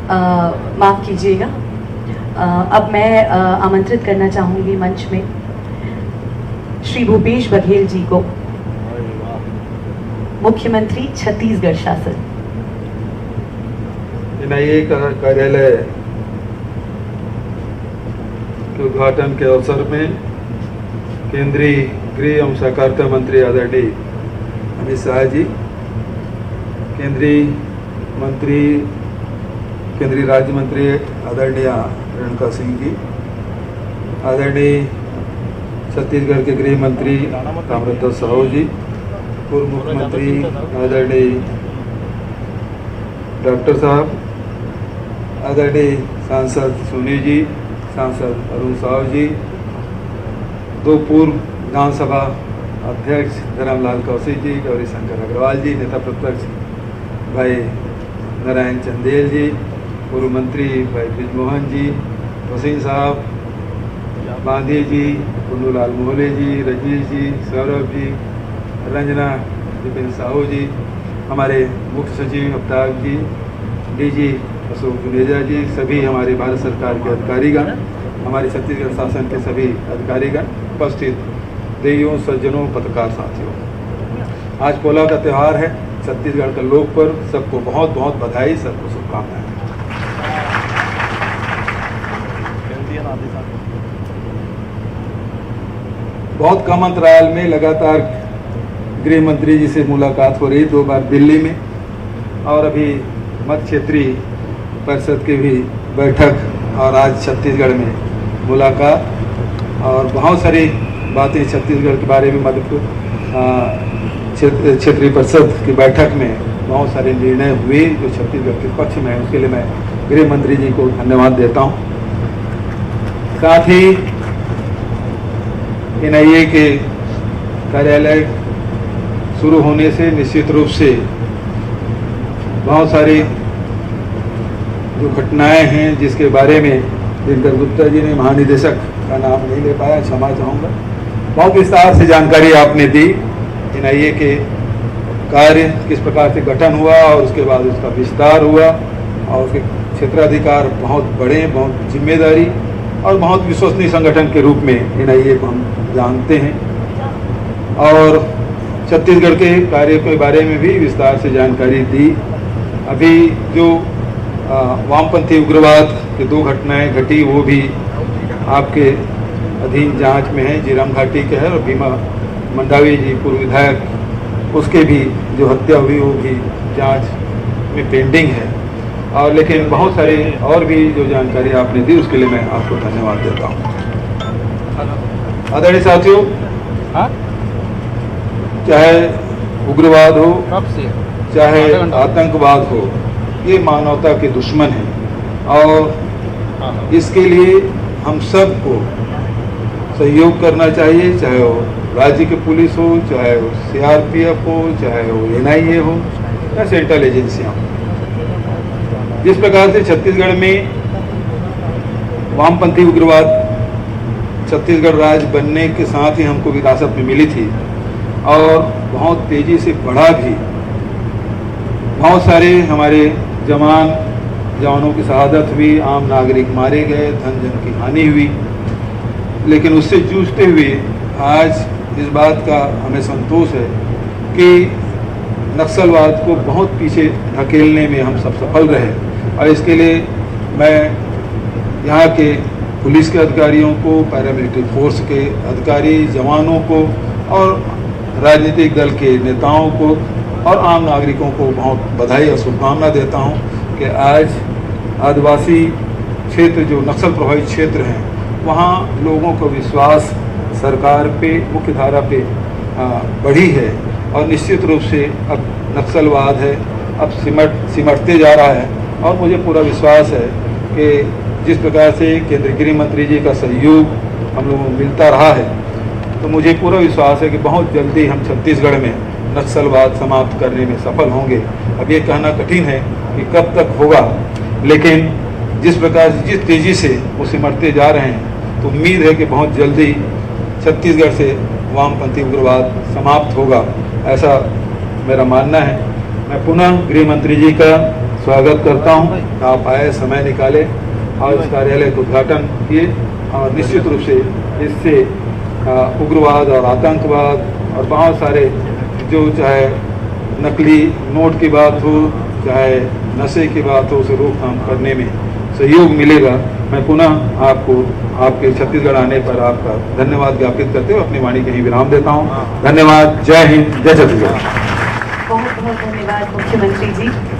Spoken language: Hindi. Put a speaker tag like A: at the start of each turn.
A: माफ़ कीजिएगा। अब मैं आमंत्रित करना चाहूँगी मंच में श्री भूपेश बघेल जी को, मुख्यमंत्री छत्तीसगढ़ शासन।
B: एनआईए कार्यालय के उद्घाटन के अवसर में केंद्रीय गृह एवं सहकारिता मंत्री आदरणीय अमित शाह जी, केंद्रीय राज्य मंत्री आदरणीय रेणुका सिंह जी, आदरणीय छत्तीसगढ़ के गृह मंत्री ताम्रध्वज साहू जी, पूर्व मुख्यमंत्री आदरणीय डॉक्टर साहब, आदरणीय सांसद सोनी जी, सांसद अरुण साहू जी, दो पूर्व विधानसभा अध्यक्ष धर्मलाल कौशिक जी, गौरी शंकर अग्रवाल जी, नेता प्रतिपक्ष भाई नारायण चंदेल जी, पूर्व मंत्री भाई ब्रिजमोहन जी, वसीम साहब, बांधी जी, कुंडूलाल मोहले जी, रजनीश जी, सौरभ जी, रंजना विपिन साहू जी, हमारे मुख्य सचिव अवतार जी, डीजी अशोक जुनेजा जी, सभी हमारे भारत सरकार के अधिकारीगण, हमारे छत्तीसगढ़ शासन के सभी अधिकारीगण, उपस्थित देवियों, सज्जनों, पत्रकार साथियों, आज पोला का त्यौहार है, छत्तीसगढ़ का लोक पर्व। सबको बहुत बहुत बधाई, सबको शुभकामनाएं। बहुत कम अंतराल में लगातार गृह मंत्री जी से मुलाकात हो रही, 2 बार दिल्ली में और अभी मध्य क्षेत्रीय परिषद की भी बैठक और आज छत्तीसगढ़ में मुलाकात, और बहुत सारी बातें छत्तीसगढ़ के बारे में मध्य क्षेत्रीय परिषद की बैठक में बहुत सारे निर्णय हुए जो छत्तीसगढ़ के पक्ष में है। उसके लिए मैं गृह मंत्री जी को धन्यवाद देता हूँ। साथ ही एनआईए के कार्यालय शुरू होने से निश्चित रूप से बहुत सारी जो घटनाएं हैं जिसके बारे में दिनकर गुप्ता जी ने, महानिदेशक का नाम नहीं ले पाया, क्षमा चाहूँगा, बहुत विस्तार से जानकारी आपने दी। एनआईए के कार्य किस प्रकार से गठन हुआ और उसके बाद उसका विस्तार हुआ और उसके क्षेत्राधिकार बहुत बड़े, बहुत जिम्मेदारी और बहुत विश्वसनीय संगठन के रूप में एनआईए को हम जानते हैं, और छत्तीसगढ़ के कार्य के बारे में भी विस्तार से जानकारी दी। अभी जो वामपंथी उग्रवाद की 2 घटनाएं घटी वो भी आपके अधीन जांच में है, जीराम घाटी के है, और भीमा मंडावी जी पूर्व विधायक, उसके भी जो हत्या हुई वो भी जांच में पेंडिंग है। और लेकिन बहुत सारी और भी जो जानकारी आपने दी उसके लिए मैं आपको धन्यवाद देता हूँ। आदरणीय साथियों, चाहे उग्रवाद हो, चाहे आतंकवाद हो, ये मानवता के दुश्मन है और इसके लिए हम सबको सहयोग करना चाहिए, चाहे वो राज्य की पुलिस हो, चाहे वो सीआरपीएफ हो, चाहे वो एनआईए हो या सेंट्रल एजेंसियां हो। जिस प्रकार से छत्तीसगढ़ में वामपंथी उग्रवाद छत्तीसगढ़ राज्य बनने के साथ ही हमको विरासत में मिली थी और बहुत तेजी से बढ़ा भी, बहुत सारे हमारे जवानों की शहादत हुई, आम नागरिक मारे गए, धन जन की हानि हुई, लेकिन उससे जूझते हुए आज इस बात का हमें संतोष है कि नक्सलवाद को बहुत पीछे धकेलने में हम सब सफल रहे। और इसके लिए मैं यहाँ के पुलिस के अधिकारियों को, पैरामिलिट्री फोर्स के अधिकारी, जवानों को और राजनीतिक दल के नेताओं को और आम नागरिकों को बहुत बधाई और शुभकामना देता हूँ कि आज आदिवासी क्षेत्र जो नक्सल प्रभावित क्षेत्र हैं वहाँ लोगों को विश्वास सरकार पे, मुख्य धारा पे बढ़ी है और निश्चित रूप से अब नक्सलवाद है अब सिमटते जा रहा है। और मुझे पूरा विश्वास है कि जिस प्रकार से केंद्रीय गृह मंत्री जी का सहयोग हम लोगों को मिलता रहा है, तो मुझे पूरा विश्वास है कि बहुत जल्दी हम छत्तीसगढ़ में नक्सलवाद समाप्त करने में सफल होंगे। अब ये कहना कठिन है कि कब तक होगा, लेकिन जिस प्रकार जिस तेज़ी से वो सिमटते जा रहे हैं तो उम्मीद है कि बहुत जल्दी छत्तीसगढ़ से वामपंथी उग्रवाद समाप्त होगा, ऐसा मेरा मानना है। मैं पुनः गृह मंत्री जी का स्वागत करता हूँ। आप आए, समय निकाले और इस कार्यालय का उद्घाटन किए और निश्चित रूप से इससे उग्रवाद और आतंकवाद और बहुत सारे जो चाहे नकली नोट की बात हो, चाहे नशे की बात हो, उसे रोकथाम करने में सहयोग मिलेगा। मैं पुनः आपको आपके छत्तीसगढ़ आने पर आपका धन्यवाद ज्ञापित करते हुए अपनी वाणी कहीं विराम देता हूँ। धन्यवाद। जय हिंद, जय छत्तीसगढ़।
A: बहुत बहुत धन्यवाद मुख्यमंत्री जी।